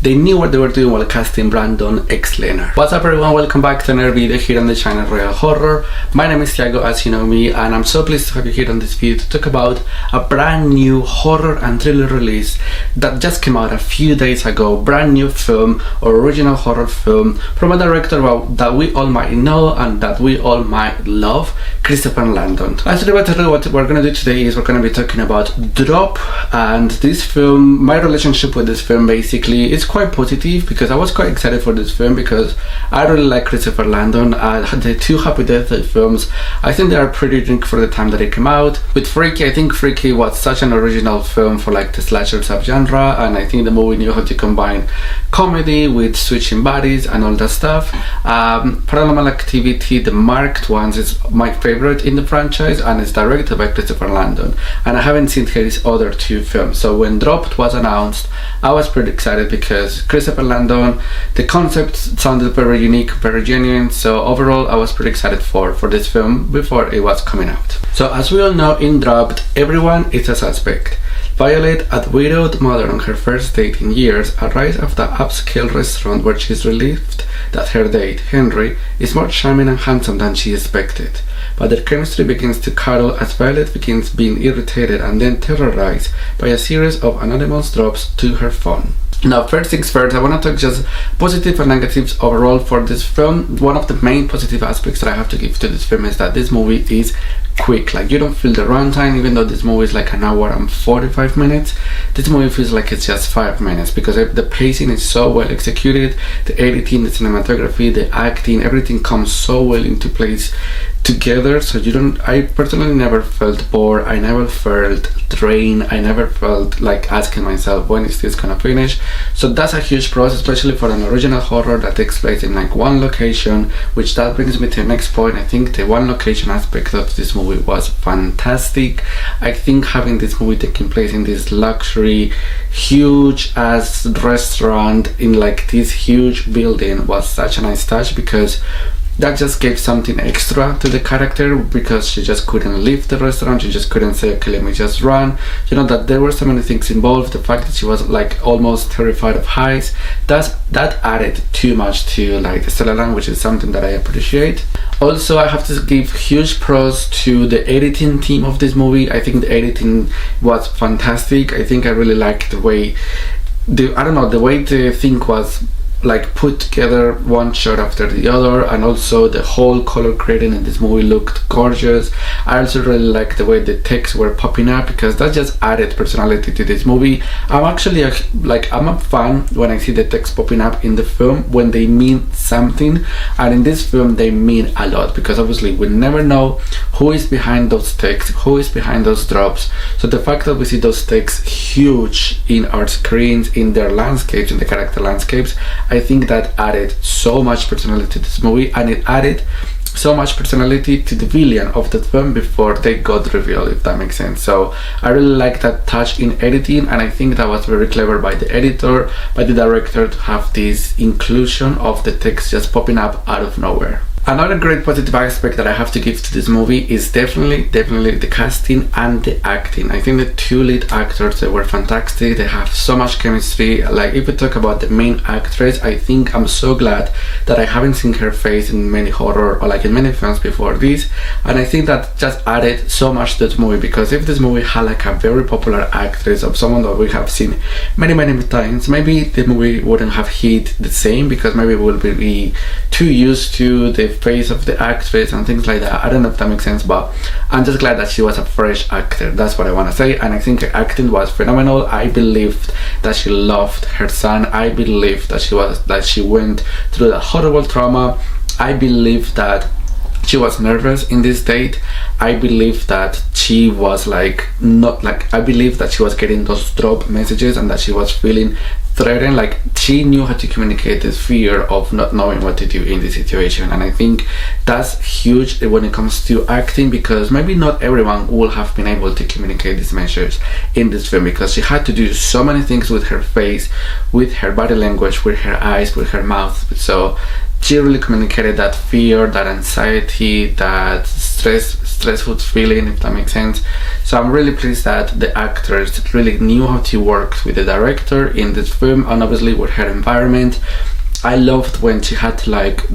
they knew what they were doing while casting Brandon X. Leonard. What's up everyone, welcome back to another video here on the channel Royal Horror. My name is Thiago, as you know me, and I'm so pleased to have you here on this video to talk about a brand new horror and thriller release that just came out a few days ago. Brand new film, or original horror film from a director that we all might know and that we all might love, Christopher Landon. As what we're going to do today is we're going to be talking about Drop, and this film, my relationship with this film basically is quite positive because I was quite excited for this film because I really like Christopher Landon. The two Happy Death Day films, I think they are pretty unique for the time that they came out. With Freaky, I think Freaky was such an original film for like the slasher subgenre, and I think the movie knew how to combine comedy with switching bodies and all that stuff. Paranormal Activity, the marked ones, is my favorite in the franchise and it's directed by Christopher Landon, and I haven't seen his other two films. So when Dropped was announced, I was pretty excited because Christopher Landon, the concept sounded very unique, very genuine, so overall I was pretty excited for this film before it was coming out. So as we all know, in Dropped, everyone is a suspect. Violet, a widowed mother on her first date in years, arrives at the upscale restaurant where she is relieved that her date, Henry, is more charming and handsome than she expected. But their chemistry begins to curdle as Violet begins being irritated and then terrorized by a series of anonymous drops to her phone. Now, first things first, I want to talk just positive and negatives overall for this film. One of the main positive aspects that I have to give to this film is that this movie is quick. Like, you don't feel the runtime, even though this movie is like an hour and 45 minutes. This movie feels like it's just 5 minutes because the pacing is so well executed. The editing, the cinematography, the acting, everything comes so well into place together, so I personally never felt bored, I never felt drained, I never felt like asking myself when is this gonna finish. So that's a huge plus, especially for an original horror that takes place in like one location, which that brings me to the next point. I think the one location aspect of this movie was fantastic. I think having this movie taking place in this luxury huge ass restaurant in like this huge building was such a nice touch because that just gave something extra to the character, because she just couldn't leave the restaurant, she just couldn't say, okay, let me just run. You know, that there were so many things involved. The fact that she was like almost terrified of heights, that added too much to like the storyline, which is something that I appreciate. Also, I have to give huge pros to the editing team of this movie. I think the editing was fantastic. I think I really liked the way the way the thing was like put together, one shot after the other, and also the whole color grading in this movie looked gorgeous. I also really like the way the texts were popping up because that just added personality to this movie. I'm actually I'm a fan when I see the text popping up in the film when they mean something, and in this film they mean a lot because obviously we never know who is behind those texts, who is behind those drops. So the fact that we see those texts huge in our screens, in their landscapes, in the character landscapes, I think that added so much personality to this movie, and it added so much personality to the villain of the film before they got revealed, if that makes sense. So I really like that touch in editing, and I think that was very clever by the editor, by the director, to have this inclusion of the text just popping up out of nowhere. Another great positive aspect that I have to give to this movie is definitely the casting and the acting. I think the two lead actors, they were fantastic. They have so much chemistry. Like, if we talk about the main actress, I think I'm so glad that I haven't seen her face in many horror or like in many films before this, and I think that just added so much to this movie, because if this movie had like a very popular actress of someone that we have seen many times, maybe the movie wouldn't have hit the same, because maybe we'll be too used to the face of the actress and things like that. I don't know if that makes sense, but I'm just glad that she was a fresh actor. That's what I want to say, and I think her acting was phenomenal. I believed that she loved her son. I believed that she went through that horrible trauma. I believe that she was nervous in this date. I believe that she was I believe that she was getting those drop messages and that she was feeling threatened. Like, she knew how to communicate this fear of not knowing what to do in this situation, and I think that's huge when it comes to acting, because maybe not everyone will have been able to communicate these messages in this film, because she had to do so many things with her face, with her body language, with her eyes, with her mouth. So she really communicated that fear, that anxiety, that stress stressful feeling, if that makes sense. So I'm really pleased that the actors really knew how to work with the director in this film, and obviously with her environment. I loved when she had to like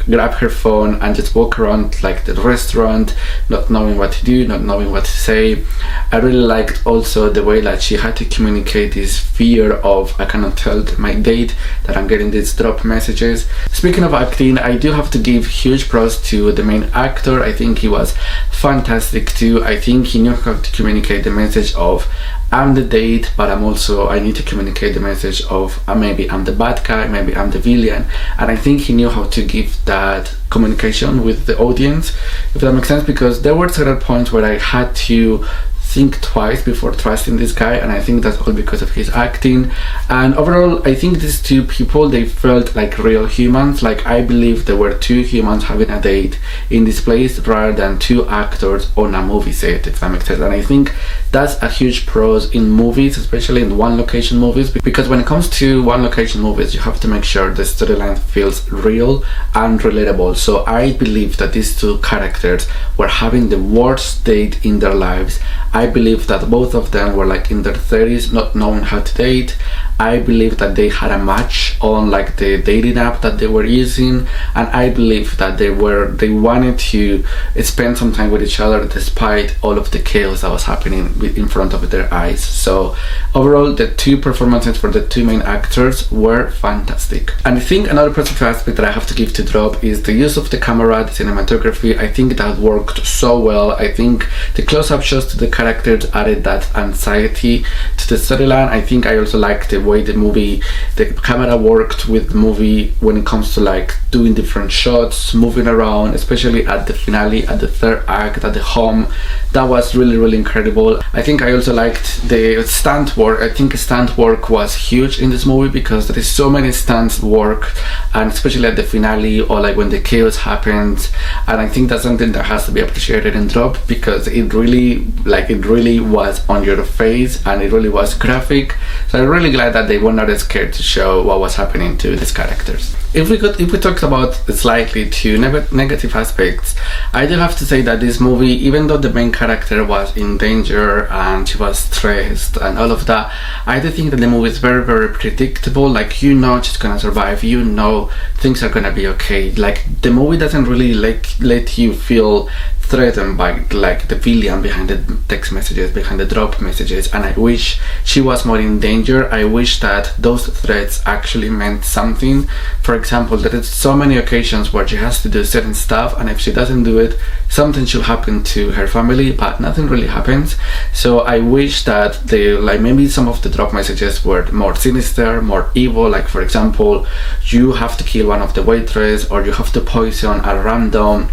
grab her phone and just walk around like the restaurant, not knowing what to do, not knowing what to say. I really liked also the way that she had to communicate this fear of, I cannot tell my date that I'm getting these drop messages. Speaking of acting, I do have to give huge props to the main actor. I think he was fantastic too. I think he knew how to communicate the message of, I'm the date, but I need to communicate the message of maybe I'm the bad guy, maybe I'm the villain. And I think he knew how to give that communication with the audience, if that makes sense, because there were several points where I had to think twice before trusting this guy, and I think that's all because of his acting. And overall, I think these two people, they felt like real humans. Like, I believe there were two humans having a date in this place rather than two actors on a movie set, if that makes sense. And I think that's a huge pros in movies, especially in one location movies, because when it comes to one location movies, you have to make sure the storyline feels real and relatable. So I believe that these two characters were having the worst date in their lives. I believe that both of them were like in their 30s, not knowing how to date. I believe that they had a match on like the dating app that they were using, and I believe that they wanted to spend some time with each other despite all of the chaos that was happening in front of their eyes. So overall, the two performances for the two main actors were fantastic. And I think another positive aspect that I have to give to drop is the use of the camera, the cinematography. I think that worked so well. I think the close-up shots to the characters added that anxiety to the storyline. I think I also liked the way the camera worked with the movie when it comes to like doing different shots, moving around, especially at the finale, at the third act, at the home. That was really, really incredible. I think I also liked the stunt work. I think stunt work was huge in this movie because there is so many stunts work, and especially at the finale or like when the chaos happens. And I think that's something that has to be appreciated in drop, because it really was on your face and it really was graphic. So I'm really glad that they were not scared to show what was happening to these characters. If we talk about slightly two negative aspects, I do have to say that this movie, even though the main character was in danger and she was stressed and all of that, I do think that the movie is very, very predictable. Like, you know she's gonna survive, you know things are gonna be okay. Like, the movie doesn't really let you feel threatened by like the villain behind the text messages, behind the drop messages. And I wish she was more in danger. I wish that those threats actually meant something. For example, there is so many occasions where she has to do certain stuff, and if she doesn't do it, something should happen to her family, but nothing really happens. So I wish that maybe some of the drop messages were more sinister, more evil. Like, for example, you have to kill one of the waitress, or you have to poison a random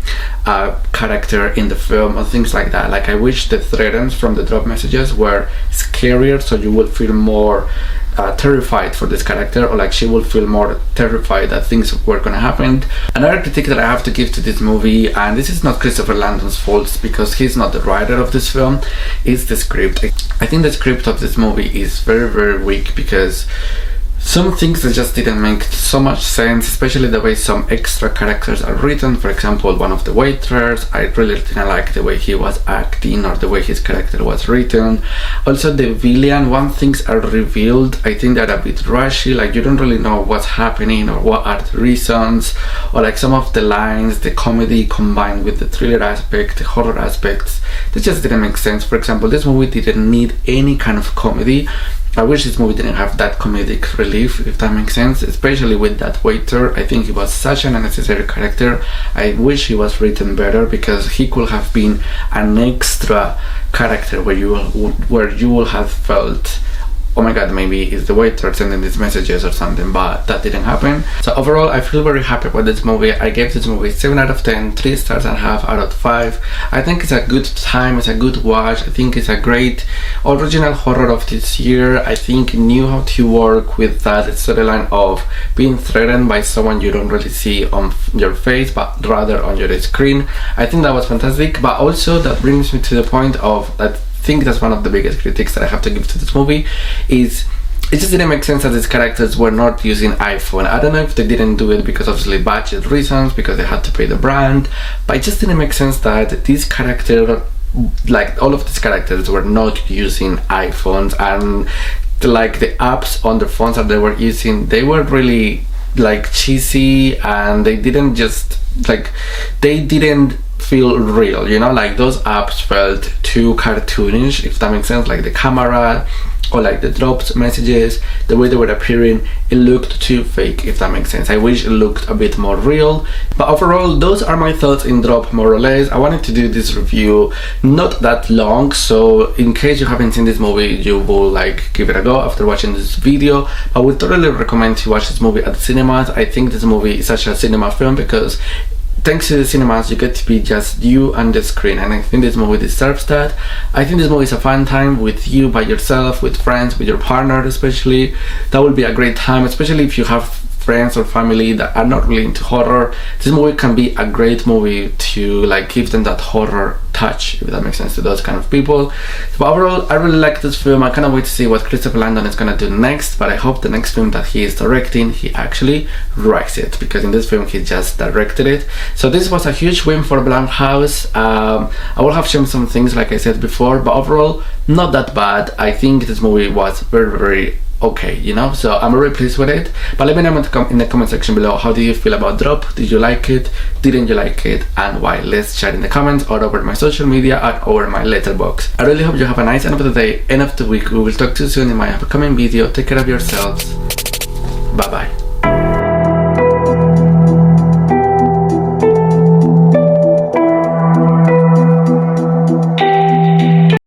character in the film, or things like that. Like, I wish the threats from the drop messages were scarier, so you would feel more terrified for this character, or like she will feel more terrified that things were gonna happen. Another critique that I have to give to this movie, and this is not Christopher Landon's fault because he's not the writer of this film, is the script. I think the script of this movie is very, very weak, because some things that just didn't make so much sense, especially the way some extra characters are written. For example, one of the waiters, I really didn't like the way he was acting or the way his character was written. Also, the villain, when things are revealed, I think they're a bit rushy. Like, you don't really know what's happening or what are the reasons, or like some of the lines, the comedy combined with the thriller aspect, the horror aspects, they just didn't make sense. For example, this movie didn't need any kind of comedy. I wish this movie didn't have that comedic relief, if that makes sense, especially with that waiter. I think he was such an unnecessary character. I wish he was written better, because he could have been an extra character where you will have felt, oh my god, maybe it's the waiter sending these messages or something, but that didn't happen. So overall, I feel very happy with this movie. I gave this movie 7 out of 10, 3 stars and a half out of 5. I think it's a good time, it's a good watch. I think it's a great original horror of this year. I think it knew how to work with that storyline of being threatened by someone you don't really see on your face, but rather on your screen. I think that was fantastic, but also that brings me to the point of that. I think that's one of the biggest critiques that I have to give to this movie, is it just didn't make sense that these characters were not using iPhone. I don't know if they didn't do it because obviously budget reasons, because they had to pay the brand, but it just didn't make sense that these characters, like all of these characters, were not using iPhones, and like the apps on the phones that they were using, they were really like cheesy, and they didn't feel real, you know, like those apps felt too cartoonish, if that makes sense. Like the camera or like the drops messages, the way they were appearing, it looked too fake, if that makes sense. I wish it looked a bit more real. But overall, those are my thoughts in Drop, more or less. I wanted to do this review not that long, so in case you haven't seen this movie, you will like give it a go after watching this video. I would totally recommend you watch this movie at the cinemas. I think this movie is such a cinema film because thanks to the cinemas, you get to be just you and the screen, and I think this movie deserves that. I think this movie is a fun time with you, by yourself, with friends, with your partner especially. That would be a great time, especially if you have friends or family that are not really into horror. This movie can be a great movie to like give them that horror touch, if that makes sense, to those kind of people. But overall, I really like this film. I cannot wait to see what Christopher Landon is gonna do next, but I hope the next film that he is directing, he actually writes it, because in this film he just directed it. So this was a huge win for Blumhouse. I will have shown some things like I said before, but overall not that bad. I think this movie was very okay, you know, so I'm very pleased with it. But let me know in the comment section below, how do you feel about Drop? Did you like it? Didn't you like it? And why? Let's chat in the comments, or over my social media, and over my letterbox. I really hope you have a nice end of the day, end of the week. We will talk to you soon in my upcoming video. Take care of yourselves. Bye bye.